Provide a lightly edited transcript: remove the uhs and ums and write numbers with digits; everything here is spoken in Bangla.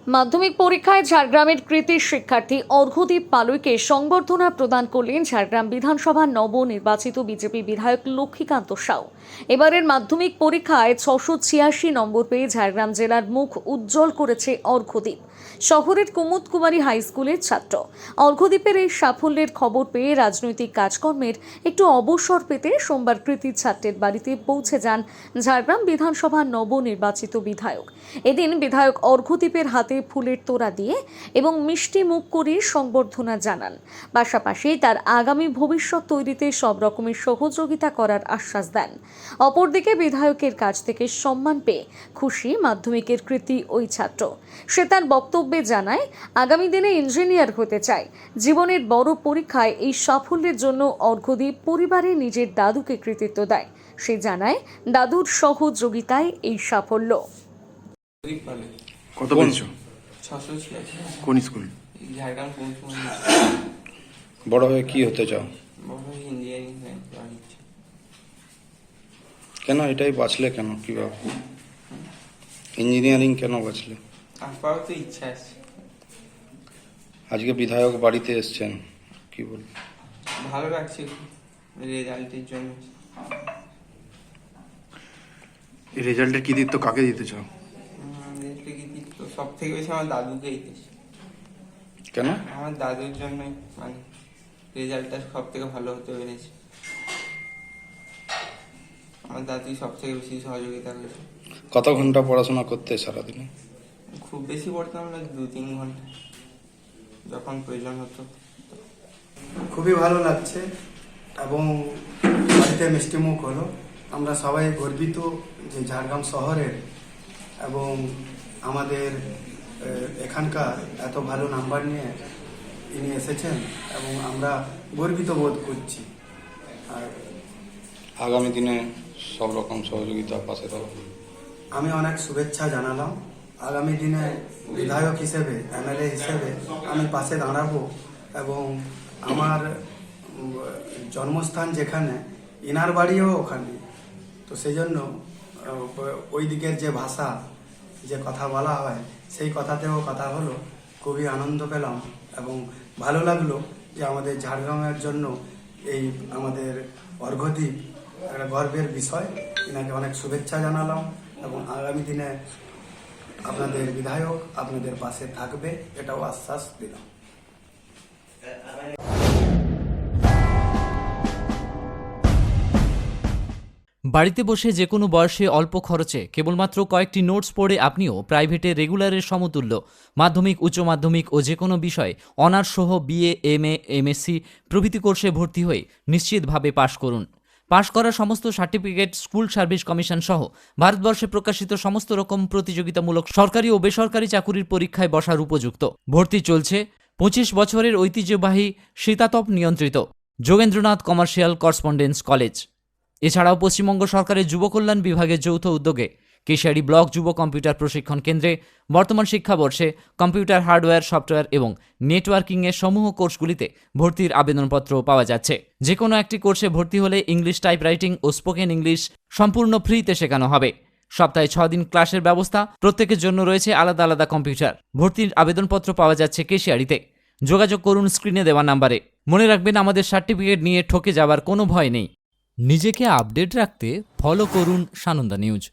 মাধ্যমিক পরীক্ষায় ঝাড়গ্রামের কৃতী শিক্ষার্থী অর্ঘ্যদীপ পালুইকে সংবর্ধনা প্রদান করলেন ঝাড়গ্রাম বিধানসভার নবনির্বাচিত বিজেপি বিধায়ক লক্ষ্মীকান্ত সাউ। এবারের মাধ্যমিক পরীক্ষায় 686 নম্বর পেয়ে ঝাড়গ্রাম জেলার মুখ উজ্জ্বল করেছে অর্ঘ্যদীপ। শহরের কুমুদ কুমারী হাই স্কুলের ছাত্র অর্ঘ্যদীপের এই সাফল্যের খবর পেয়ে রাজনৈতিক কাজকর্মের একটু অবসর পেতে সোমবার কৃতী ছাত্রের বাড়িতে পৌঁছে যান ঝাড়গ্রাম বিধানসভার নবনির্বাচিত বিধায়ক। এদিন বিধায়ক অর্ঘ্যদীপের হাতে ফুলের তোড়া দিয়ে এবং মিষ্টি মুখ করে সংবর্ধনা জানান। পাশাপাশি তার আগামী ভবিষ্যৎ তৈরিতে সব রকমের সহযোগিতা করার আশ্বাস দেন। অপরদিকে বিধায়কের কাছ থেকে সম্মান পেয়ে খুশি মাধ্যমিকের কৃতী ওই ছাত্র। সে তার বক্তব্যে জানায়, আগামী দিনে ইঞ্জিনিয়ার হতে চায়। জীবনের বড় পরীক্ষায় এই সাফল্যের জন্য অর্ঘ্যদীপ পরিবারে নিজের দাদুকে কৃতিত্ব দেয়। সে জানায়, দাদুর সহযোগিতায় এই সাফল্য। কত পেয়েছো? 686। কোন স্কুল? ঝাড়গ্রাম পৌঁছুন। বড় হয়ে কি হতে চাও? বড় হয়ে ইঞ্জিনিয়ারিং হয়ে যাওয়ার ইচ্ছে। কেন এটাই বাছলে, কেন কিভাবে ইঞ্জিনিয়ারিং কেন বাছলে? আপাতত ইচ্ছা আছে। আজকে বিধায়ক বাড়িতে এসেছেন, কি বল? ভালো লাগছে রেজাল্টের জন্য। এই রেজাল্টের কৃতিত্ব কাকে দিতে চাও? সব থেকে বেশি আমার দাদুকে দিতেছি। কেন? আমার দাদুর জন্য মানে রেজাল্টটা সব থেকে ভালো হতে পেরেছে। আমার দাদুই সব থেকে বেশি সহযোগিতা করেছে। কত ঘন্টা পড়াশোনা করতে সারাদিনে? খুব বেশি পড়তাম না, 2-3 ঘন্টা যখন প্রয়োজন হতো। খুবই ভালো লাগছে এবং বাড়িতে মিষ্টিমুখ হলো। আমরা সবাই গর্বিত যে ঝাড়গ্রাম শহরের এবং আমাদের এখানকার এত ভালো নাম্বার নিয়ে ইনি এসেছেন এবং আমরা গর্বিত বোধ করছি। আর আগামী দিনে সব রকম সহযোগিতা পাশে দেওয়া। আমি অনেক শুভেচ্ছা জানালাম। আগামী দিনে বিধায়ক হিসেবে, এমএলএ হিসেবে আমি পাশে দাঁড়াবো এবং আমার জন্মস্থান যেখানে, ইনার বাড়িও ওখানে, তো সেই জন্য ওই দিকের যে ভাষা, যে কথা বলা হয়, সেই কথাতেও কথা হলো। খুবই আনন্দ পেলাম এবং ভালো লাগলো যে আমাদের ঝাড়গ্রামের জন্য এই আমাদের অর্ঘ্যদীপ একটা গর্বের বিষয়। এনাকে অনেক শুভেচ্ছা জানালাম এবং আগামী দিনে আপনাদের বিধায়ক আপনাদের পাশে থাকবে, এটাও আশ্বাস দিলাম। বাড়িতে বসে যে কোনো বয়সে অল্প খরচে কেবলমাত্র কয়েকটি নোটস পড়ে আপনিও প্রাইভেটে রেগুলারের সমতুল্য মাধ্যমিক, উচ্চ মাধ্যমিক ও যে কোনো বিষয় অনার্স সহ বিএ, এমএ, এমএসসি প্রভৃতি কোর্সে ভর্তি হয়ে নিশ্চিতভাবে পাশ করুন। পাশ করা সমস্ত সার্টিফিকেট স্কুল সার্ভিস কমিশন সহ ভারতবর্ষে প্রকাশিত সমস্ত রকম প্রতিযোগিতামূলক সরকারি ও বেসরকারি চাকুরির পরীক্ষায় বসার উপযুক্ত। ভর্তি চলছে 25 বছরের ঐতিহ্যবাহী শীতাতপ নিয়ন্ত্রিত যোগেন্দ্রনাথ কমার্শিয়াল করসপন্ডেন্স কলেজ। এছাড়াও পশ্চিমবঙ্গ সরকারের যুব কল্যাণ বিভাগের যৌথ উদ্যোগে কেশিয়ারি ব্লক যুব কম্পিউটার প্রশিক্ষণ কেন্দ্রে বর্তমান শিক্ষাবর্ষে কম্পিউটার হার্ডওয়্যার, সফটওয়্যার এবং নেটওয়ার্কিংয়ের সমূহ কোর্সগুলিতে ভর্তির আবেদনপত্র পাওয়া যাচ্ছে। যে কোনো একটি কোর্সে ভর্তি হলে ইংলিশ টাইপরাইটিং ও স্পোকেন ইংলিশ সম্পূর্ণ ফ্রিতে শেখানো হবে। সপ্তাহে 6 দিন ক্লাসের ব্যবস্থা। প্রত্যেকের জন্য রয়েছে আলাদা আলাদা কম্পিউটার। ভর্তির আবেদনপত্র পাওয়া যাচ্ছে কেশিয়ারিতে। যোগাযোগ করুন স্ক্রিনে দেওয়া নাম্বারে। মনে রাখবেন, আমাদের সার্টিফিকেট নিয়ে ঠকে যাবার কোনো ভয় নেই। নিজেকে আপডেট রাখতে ফলো করুন সানন্দা নিউজ।